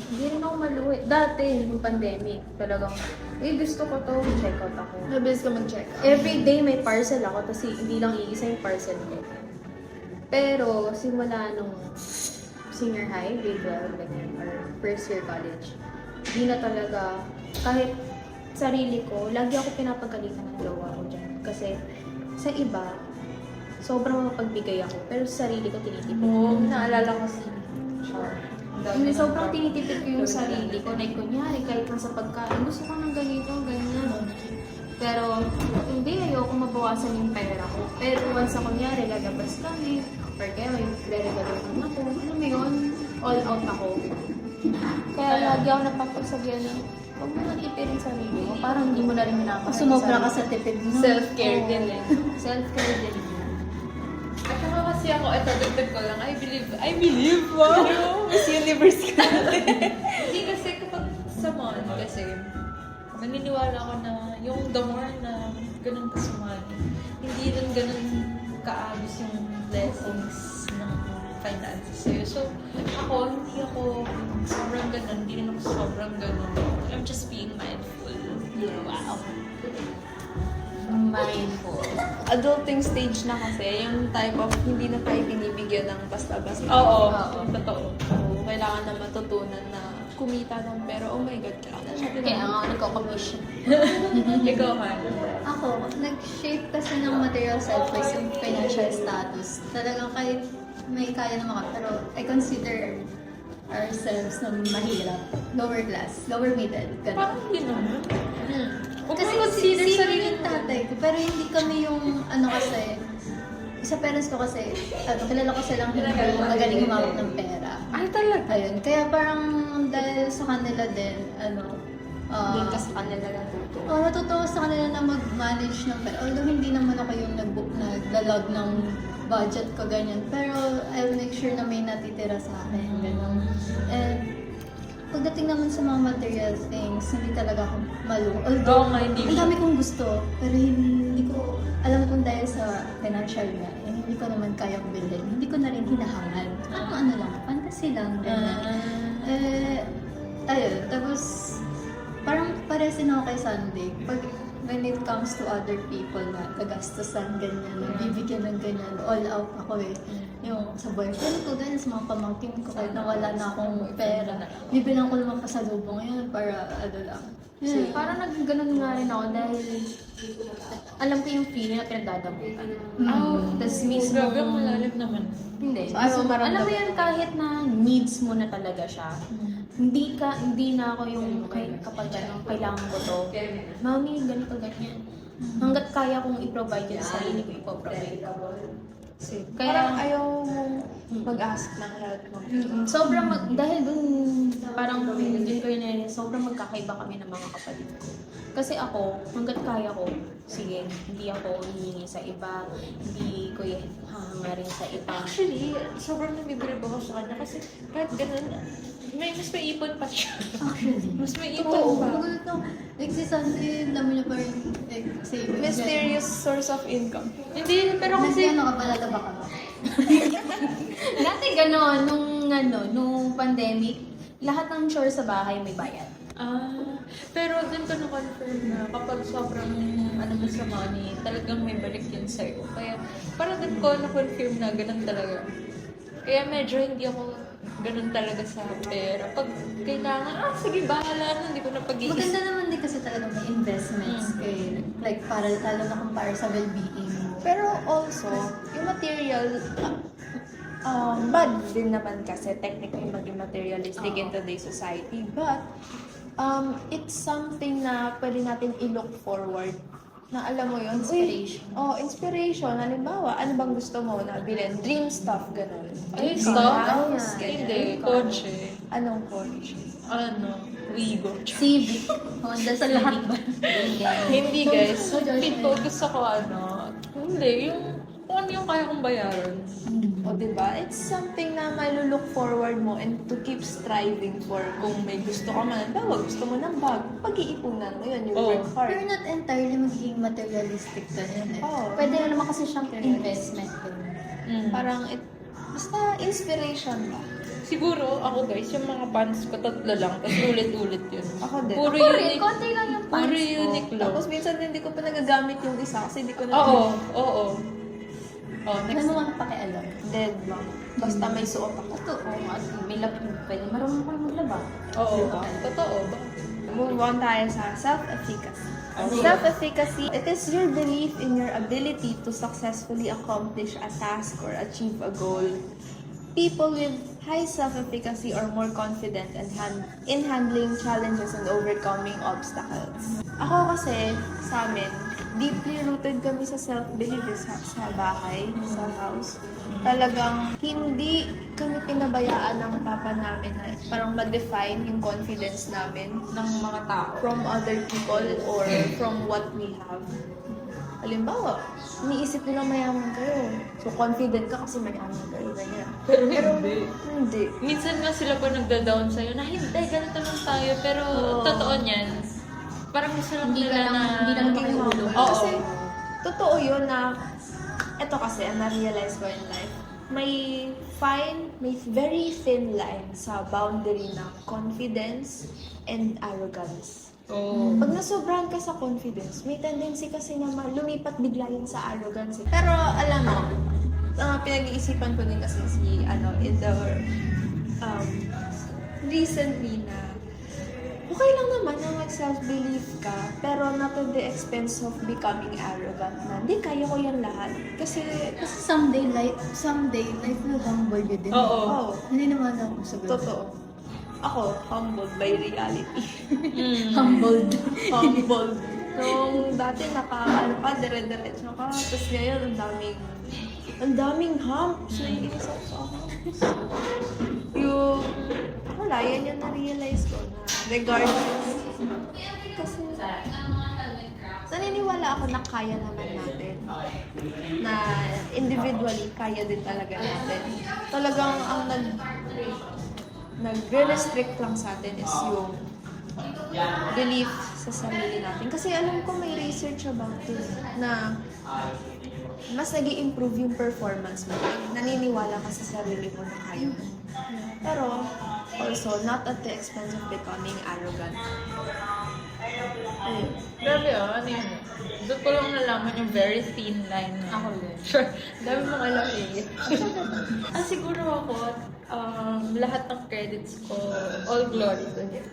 hindi rin ako maluwi. Dati, yung pandemic, talagang, gusto ko to, check out ako. Nabilis ka mag-check. Every day may parcel ako, kasi hindi lang iisa yung parcel ko. Pero, simula nung senior high, grade 12, ganyan, or first year college, di na talaga, kahit sarili ko, lagi ako pinapagalitan ng jowa ko dyan. Kasi, sa iba, sobrang mapagbigay ako, pero sa sarili ko tinitipid. naalala ko si Char. Sobrang tinitipid ko yung sarili ko. Like, kunyari, kahit nasa pagkain, gusto ko ng ganito, ganyan. Pero, hindi, ayoko mabawasan yung pera ko. Pero once na kunyari, lalabas kami, or kaya may re-regalo ako, alam mo yun, all out ako. Kaya lagi ako napapagsabihan na, huwag mo nang ipirin sarili mo, parang hindi mo na rin minamahal. Sumobra ka sa tipid mo. Self-care din eh. Self-care din. At saka kasi ako, dagdag ko lang, I believe, wow! Miss Universe ka Hindi kasi kapag sa money, kasi naniniwala ako na yung the more na ganun ka sa money, hindi rin ganun kaagos yung blessings ng finances sa'yo. So, hindi ako sobrang ganun, hindi rin ako sobrang ganun. I'm just being mindful. Wow. Mindful. Adulting stage na kasi, yung type of hindi na tayo binibigyan ng basta-basta. Oo, totoo. So, kailangan na matutunan na kumita ng pera. Oh my God, kailangan na siya Kaya nga ako nagko-commission. Ikaw, Han. Ako, nag-shape kasi ng material self-worth yung financial status. Talagang kahit may kaya naman ka, pero I consider ourselves na mahirap. Lower class, lower middle, gano'n. Parang hindi naman. Kasi consider sino sarili yung tatay ko, pero hindi kami yung kasi, sa parents ko kasi, kilala ko silang hindi magaling humawak ng pera. Ay, talaga? Ayun, kaya parang dahil sa kanila din, Doon ka sa kanila natuto. Natuto ako sa kanila na mag-manage ng pera. Although hindi naman ako yung naglalag ng budget ko, ganyan. Pero I'll make sure na may natitira sa akin, ganun. And pagdating naman sa mga material things, hindi talaga ako maluho. Although, Oo nga, hindi ang dami kong gusto, pero hindi ko, alam kong dahil sa financial na, hindi ko naman kayang bilhin. Hindi ko na rin hinahangal. Ano lang, fantasy lang, ganyan. Ayun, tapos, parang pares din ako kay Sunday. When it comes to other people na kagastusan, ganyan, bibigyan ng ganyan, all out ako eh. Yung sa boyfriend ko, ganyan, sa mga pamangkin ko, kahit na wala na akong pera, bibilang ko naman pasalubong ngayon para ano lang. So, parang naging ganun nga rin ako dahil alam ko yung feeling na pinagdadamutan. Tapos mismo... Grabe, ang malalim naman. Hindi. So, ano maramdaman alam mo yan kahit na needs mo na talaga siya. Hindi na ako yung kapag gano'n, kailangan ko to. Mami, ganito, ganyan. Hanggat kaya kong i-provide yung sarili ko, ipoprovide. Parang ayaw mong mag-ask ng help mo. Sobrang, dahil dun, parang dun ko yun, sobrang magkakaiba kami ng mga kapatid ko. Kasi ako, hanggat kaya ko, sige, hindi ako hihingi sa iba, hindi ko hangarin sa iba. Actually, sobrang nabibilib ako sa kanya kasi kahit ganun, mas may ipon pa siya. Actually. Mas may ipon Oo, pa. magulat ako. Like si Sunday, dami niya pa rin savings. Mysterious source of income. Hindi, pero Kasi kasi... ano ka pala, ba ka ba? Dati gano'n, nung pandemic, lahat ng chores sa bahay may bayad. Pero dun ko na-confirm na kapag sobrang mo sa money, talagang may balik yun sa'yo. Kaya parang dun ko na-confirm na ganun talaga. Kaya medyo hindi ako ganun talaga sa pera. Pag kailangan, sige, bahala na, hindi ko na pag-iisip. Maganda naman din kasi talaga may investments eh. Like, para lalo na kung para sa well-being mo. Pero also, yung material, bad din naman kasi technically maging materialistic in today's society. But, it's something na pwede natin i-look forward. Na alam mo yun? Inspiration. Inspiration. Halimbawa, ano bang gusto mo na bilhin? Dream stuff, ganun. Ay, Dream stuff? house, ganyan. Hindi, kotse. Anong kotse? Wigo. Civic. Honda Civic ba? Hindi guys, gusto ko hindi, kung ano yung kaya kong bayaran. O, diba? It's something na look forward mo and to keep striving for kung may gusto ka man. Bawa, gusto mo ng bag, pag-iipunan mo yun, you work Pero hard. not entirely magiging materialistic ka yun eh. Oo. Pwede na naman kasi siyang investment din. Parang, basta inspiration ba? Siguro, ako guys, yung mga pants ko, 3 lang, tapos ulit-ulit yun. Ako din. Puro Rin, unique. konti lang yung pants Puro ko. Uniqlo. Tapos minsan hindi ko pa nagagamit yung isa kasi hindi ko na... Oo. Wala Next. mo mga pakialam. Dead lang. Basta may suot ako. Totoo. At may lab, pwede marunong ko maglaba. Oo. Totoo ba? Move on tayo sa self-efficacy. Okay. Self-efficacy, it is your belief in your ability to successfully accomplish a task or achieve a goal. People with high self-efficacy are more confident in handling challenges and overcoming obstacles. Ako kasi, sa amin, deeply rooted kami sa self-belief sa bahay, sa house. Talagang hindi kami pinabayaan ng papa namin na parang ma-define yung confidence namin Ng mga tao. from other people or from what we have. Halimbawa, iniisip nila mayaman kayo. So, confident ka kasi mayaman kayo, ganyan. Pero Hindi. minsan nga sila pa nagda-down sa'yo na hindi, ganito lang tayo. Pero totoo niyan. Parang gusto lang Hindi nila ka lang- na... hindi lang Maging makaiulo. humble. Oo. Kasi, totoo yun na, eto kasi, ang na-realize ko in life, may very thin line sa boundary na confidence and arrogance. Oo. Pag nasobrahan ka sa confidence, may tendency kasi na lumipat bigla yun sa arrogance. Pero alam mo, pinag-iisipan ko din kasi in the recently na okay lang naman na mag-self-belief ka, pero not at the expense of becoming arrogant na, hindi, kaya ko yan lahat. Kasi Someday life will humble you din. Oo. Hindi naman ako sagot. totoo. Ako, humbled by reality. Humbled. Humbled. Nung dati dire-diretso ka, tapos ngayon ang daming humps na iinis ako sa humps. Wala, yan yung na-realize ko na regardless Kasi naniniwala ako na kaya naman natin. Na individually, kaya din talaga natin. Talagang ang nag-restrict lang sa atin is yung belief sa sarili natin. Kasi alam ko may research about it na mas nag-i-improve yung performance mo. Naniniwala ka sa sarili mo na kaya mo. Pero also, not at the expense of becoming arrogant. Ayun. Grabe ano yun. Doon ko lang nalaman yung very thin line na. Ako din. Sure. Dami mong alam eh. Siguro ako, lahat ng credits ko, all glory to him.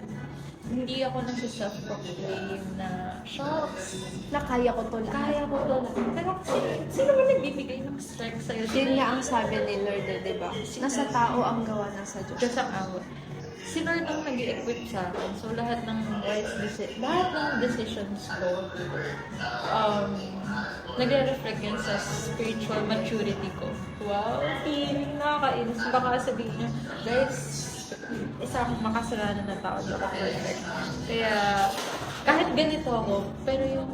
Hindi ako nasa-self-proclaim na, shocks, Na kaya ko to lahat. kaya ko to lahat. Pero kasi, sino ba nagbibigay ng strength sa'yo? Yun nga ang sabi ni Lord, di ba? Nasa tao ang gawa ng sa Diyos. Diyos ang awa. Si Lord ang nag-equip sa akin. So, lahat ng decisions ko, nagre-reflect yun sa spiritual maturity ko. Wow, feeling nakakainis. Baka sabihin nyo, guys, isang makasalanan na tao, di ako perfect. Kaya, kahit ganito ako, pero yung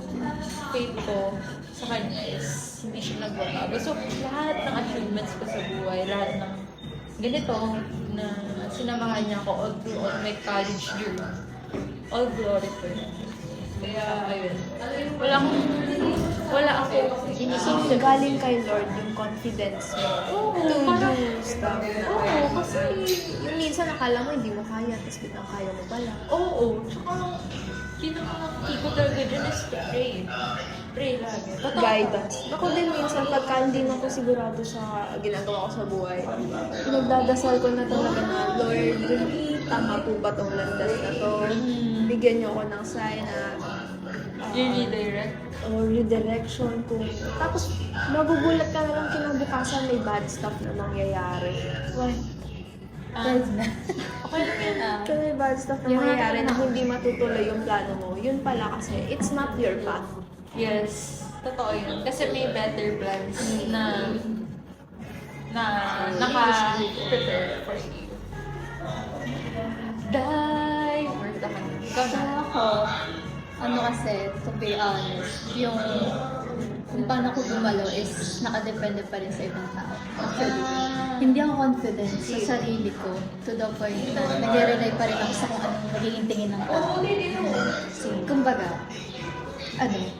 faith ko sa kanya is hindi siya nagbabago. So, lahat ng achievements ko sa buhay, lahat ng ganito na sinamahan niya ako all through all my college journey. All glory to him. Kaya, ayun. Wala ako. So, galing kay Lord yung confidence mo to parang- do stuff na. Oo, kasi, Yung minsan nakala mo hindi mo kaya, tapos biglang kaya mo pala. oo. Tsaka, yun ang mga key ko talaga dyan is to pray. Pray lagi. Totoo. Guidance. Ako din minsan, pagka hindi na ako sigurado sa ginagawa ko sa buhay, pinagdadasal ko na talaga na, Lord, tama po ba tong landas na to? Bigyan niyo ako ng sign na Yung redirect. or redirection kung tapos magugulat ka na lang kinabukasan may bad stuff na mangyayari. Why? Okay lang yan. Kung may bad stuff na mangyayari na hindi matutuloy yung plano mo, yun pala kasi it's not your path. Yes. Totoo yun. Kasi may better plans na naka-prepare for you. Die! Word naman. Ikaw na. Ako, ano kasi, to be honest, yung kung paano ko gumalo is nakadepende pa rin sa ibang tao. Actually, hindi ako confident sa sarili ko to the point na nag-rely pa rin ako sa kung anong magiging tingin ng tao. Kumbaga,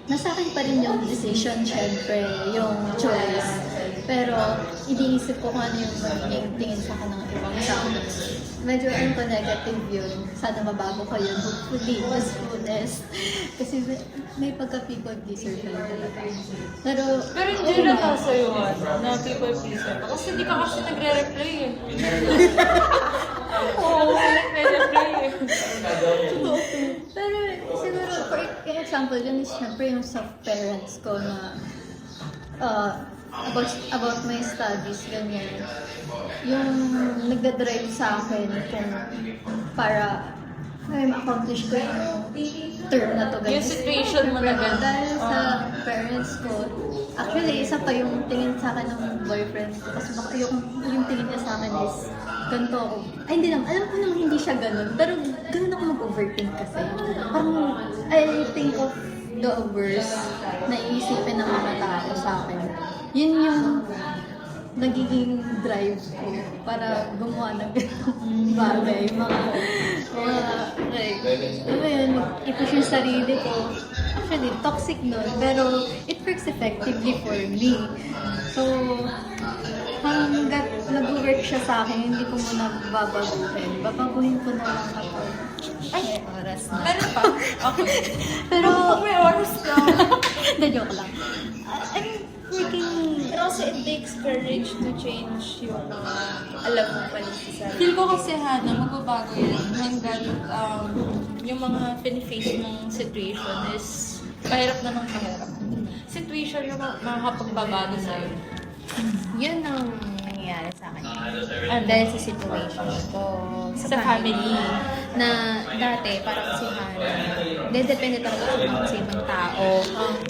nasa akin pa rin yung decision, syempre, yung choice. Pero, iniisip ko kung ano yung magiging tingin sa akin ng ibang tao. Medyo negative yun. Sana mabago ko yun. Hopefully, mas honest. Kasi may pagka-people pleaser talaga. Pero Hindi lang nasa iyo na people pleaser ka. Kasi hindi ka kasi nagre-reply eh. Oo, nagre-reply eh. Pero siguro, for example, yun is syempre yung sa parents ko na about my studies, ganyan. Yung nagdadrive sa akin kung para ma-accomplish ko yung term na to, guys. Yung situation mo na ganun. Dahil sa parents ko, actually, isa pa yung tingin sa akin ng boyfriend ko. Kasi baka yung tingin niya sa akin is ganito ako. Ay, hindi lang. Alam ko naman hindi siya ganun. Pero ganun ako mag-overthink kasi. Parang, I think of the worst na iisipin ng mga tao sa akin. Yun yung nagiging drive ko para gumawa ng ganung bagay. Mga like, ano ba yun, i-push yung sarili ko. Actually, toxic nun, pero it works effectively for me. So, hanggat nag-work siya sa akin, hindi ko muna babaguhin. Babaguhin ko na lang kapag may oras na. Meron pa? Okay. Pero, May oras ka. na joke lang. I'm freaking Pero also, it takes courage to change yung mga alam mo paligid sa sarili. Feel ko kasi, Hana, magbabago yan hanggang yung mga face mong situation is mahirap na ng mahirap. Situation yung makakapagbabago sa'yo. yun ang nangyayari. nangyayari sa akin. Dahil sa situation ko, sa family. Na dati, parang si Hannah, depende talaga ako sa ibang tao.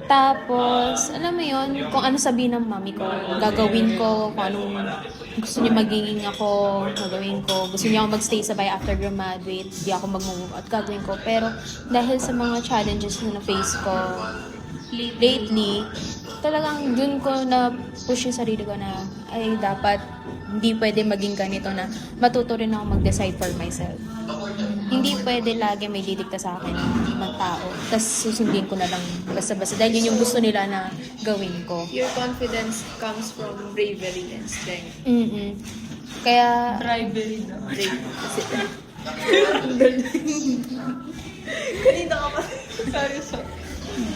Tapos, alam mo yun, kung ano sabihin ng mami ko, gagawin ko, kung anong gusto niya magiging ako, gagawin ko. Gusto niya ako magstay sa bahay after graduate, di ako mag-move out, gagawin ko. Pero, dahil sa mga challenges na na-face ko lately, talagang dun ko na push yung sarili ko na ay dapat hindi pwede maging ganito na matuto rin ako mag-decide for myself. Hindi pwede lagi may didikta sa akin ng ibang tao. Tapos susundin ko na lang basta-basta. Dahil yun yung gusto nila na gawin ko. Your confidence comes from bravery and strength. Kaya, Bribery na. Kanina ka pa. Sorry.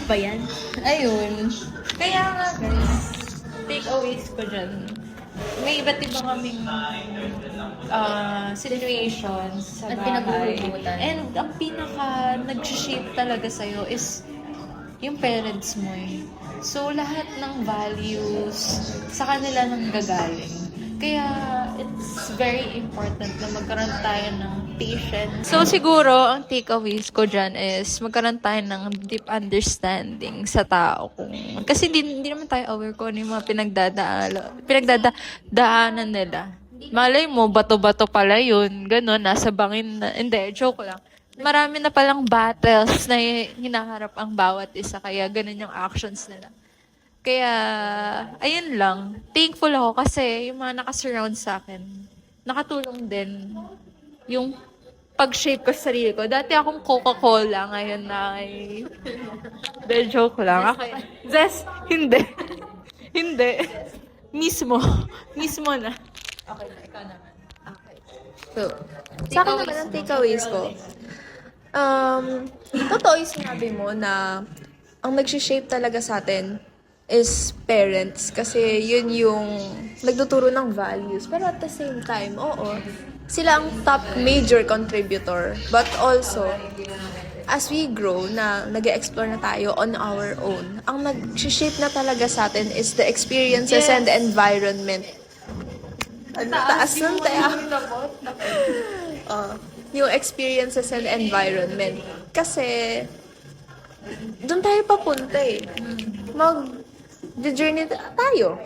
ba yan? Ayun. Kaya nga guys, takeaways ko dyan. May iba't ibang kaming situations sa At bahay. pinaghuhugutan. And ang pinaka nag-shape talaga sa'yo is yung parents mo eh. So, lahat ng values sa kanila nang gagaling. Kaya, it's very important na magkaroon tayo ng patience. So, siguro, ang takeaways ko dyan is magkaroon tayo ng deep understanding sa tao. Kasi hindi naman tayo aware kung ano yung mga pinagdadaanan nila. Malay mo, bato-bato pala yun. Ganon, nasa bangin na. Hindi, joke lang. Marami na palang battles na hinaharap ang bawat isa. Kaya ganun yung actions nila. Kaya, ayun lang. Thankful ako kasi yung mga nakasurround sa akin, nakatulong din yung pag-shape ko sa sarili ko. Dati akong Coca-Cola, ngayon na ay... De, joke lang. Okay. Zes, hindi. Hindi. Mismo na. Okay na, ikaw naman. So, sa akin naman ang takeaways ko, totoo yung sinabi mo na ang nag-shape talaga sa atin is parents kasi yun yung nagtuturo ng values. Pero at the same time, oo, sila ang top major contributor. But also, as we grow na nag-explore na tayo on our own, ang nag-shape na talaga sa atin is the experiences and the environment. Taas nun tayo. Yung experiences and environment. Kasi, doon tayo papunta eh. Mag-journey tayo.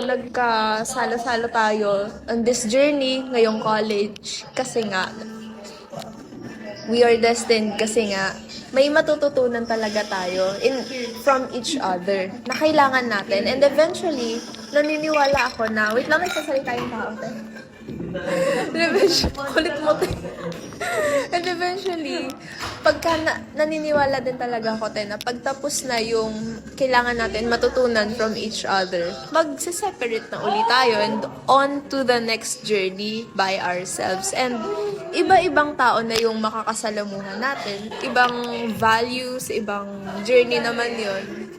Nagkasalo-salo tayo on this journey ngayong college. Kasi nga, we are destined kasi nga, may matututunan talaga tayo from each other na kailangan natin. And eventually, naniniwala ako na, wait lang, nagsasalita yung tao. Kulit mo tayo. And eventually, pagka naniniwala din talaga ako tayo na pagtapos na yung kailangan natin matutunan from each other, magse-separate na uli tayo and on to the next journey by ourselves. And iba-ibang tao na yung makakasalamuhan natin. Ibang values, ibang journey naman yun.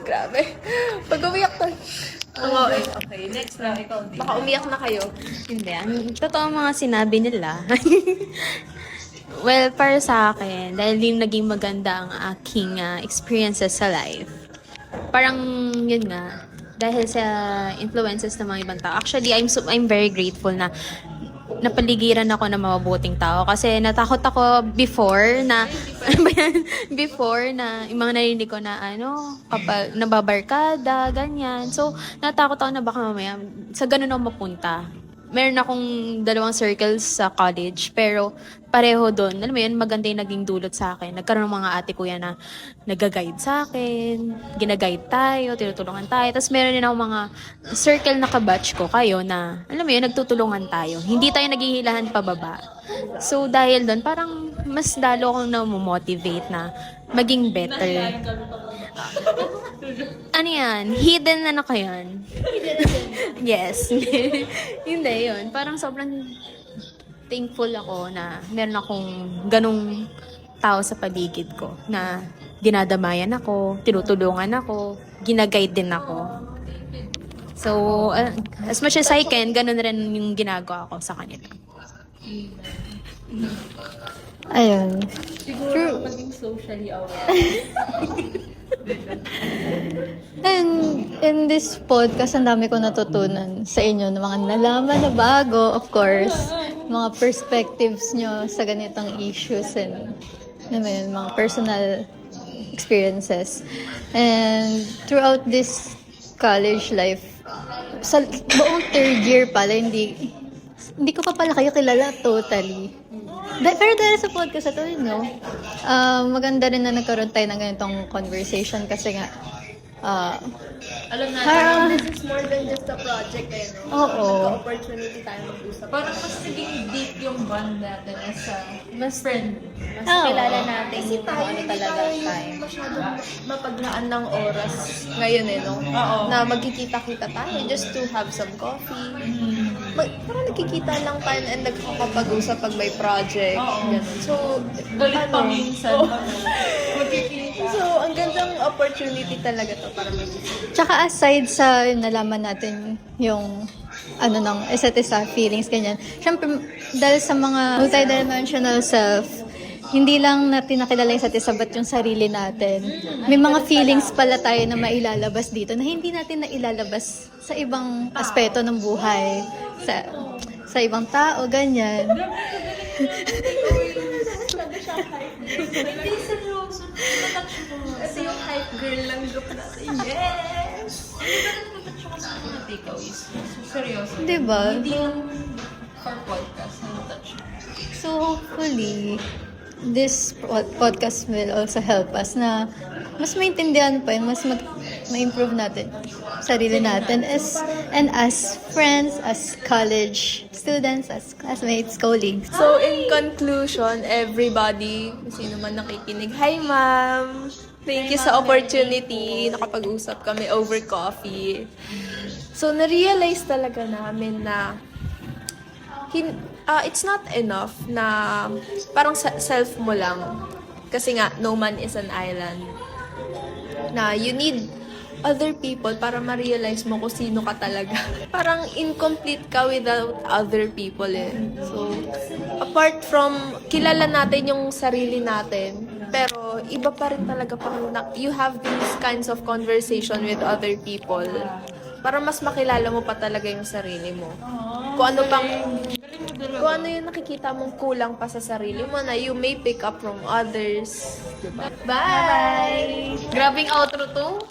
Grabe. Pag umiyak tayo. Okay, next na, ikaw din. Baka umiyak na kayo. Hindi. Ang totoo mga sinabi nila. Well, para sa akin, dahil din naging maganda ang aking experiences sa life, parang yun nga, dahil sa influences ng mga ibang tao. Actually, I'm very grateful na napaligiran ako ng mabubuting tao kasi natakot ako before na yung mga narinig ko na kapag nababarkada, ganyan. So, natakot ako na baka mamaya sa ganun ako mapunta. Meron akong 2 circles sa college, pero pareho doon. Alam mo yun, maganda yung naging dulot sa akin. Nagkaroon ng mga ate kuya na nag-guide sa akin, gina-guide tayo, tinutulungan tayo. Tapos meron din ako mga circle na kabatch ko kayo na, alam mo yun, nagtutulungan tayo. Hindi tayo naghihilahan pababa. So, dahil doon, parang mas lalo akong na-motivate na maging better. Ano yan? Hidden na ko yan? Yes. Hindi yun. Parang sobrang thankful ako na meron akong ganong tao sa paligid ko na dinadamayan ako, tinutulungan ako, ginaguide din ako. So, as much as I can, ganon rin yung ginagawa ko sa kanila. Ayun. Siguro maging socially aware. And in this podcast, ang dami ko natutunan sa inyo ng mga nalaman na bago, of course. Mga perspectives nyo sa ganitong issues and mga personal experiences. And throughout this college life, sa buong third year pala, hindi ko pa pala kayo kilala totally. Pero dahil sa podcast ito, maganda rin na nagkaroon tayo ng ganitong conversation kasi nga, Alam na, Parang this is more than just a project no? Oo. Nagka-opportunity tayo mag-usap. parang mas naging deep yung bond natin as a friend. Mas Oo. kilala natin Kasi yung tayo, ano hindi talaga tayo tayo. masyadong mapaglaan ng oras ngayon no? Oo. Na magkikita-kita tayo just to have some coffee. Parang nagkikita lang tayo and nagkakapag-usap pag may project. Oo. Ganun. So, Galit pa minsan. Oo. Magkikita. So, ang gandang opportunity talaga to para mag-isip. tsaka aside sa nalaman natin yung ng isa't isa, feelings, ganyan. Siyempre, dahil sa mga multidimensional self, hindi lang natin nakilala yung isa't isa, but yung sarili natin. May mga feelings pala tayo na mailalabas dito na hindi natin nailalabas sa ibang aspeto ng buhay. Sa ibang tao, ganyan. Hindi, seryoso. Natouch mo. Kasi yung hype girl lang group natin. Yes! Natouch ko sa mga takeaways. Seryoso. Diba? Hindi lang for podcast na natouch mo. So hopefully, this podcast will also help us na mas maintindihan pa yun, mas ma-improve natin sarili natin as friends, as college students, as classmates, colleagues. So, in conclusion, everybody, kung sino man nakikinig, hi ma'am! Thank you sa opportunity. Nakapag-usap kami over coffee. So, na-realize talaga namin na it's not enough na parang self mo lang. Kasi nga, no man is an island. Na you need other people para ma-realize mo kung sino ka talaga. Parang incomplete ka without other people eh. So, apart from kilala natin yung sarili natin, pero iba pa rin talaga pag you have these kinds of conversation with other people para mas makilala mo pa talaga yung sarili mo. Kung ano yung nakikita mong kulang pa sa sarili mo na you may pick up from others. Diba? Bye! Grabing outro to.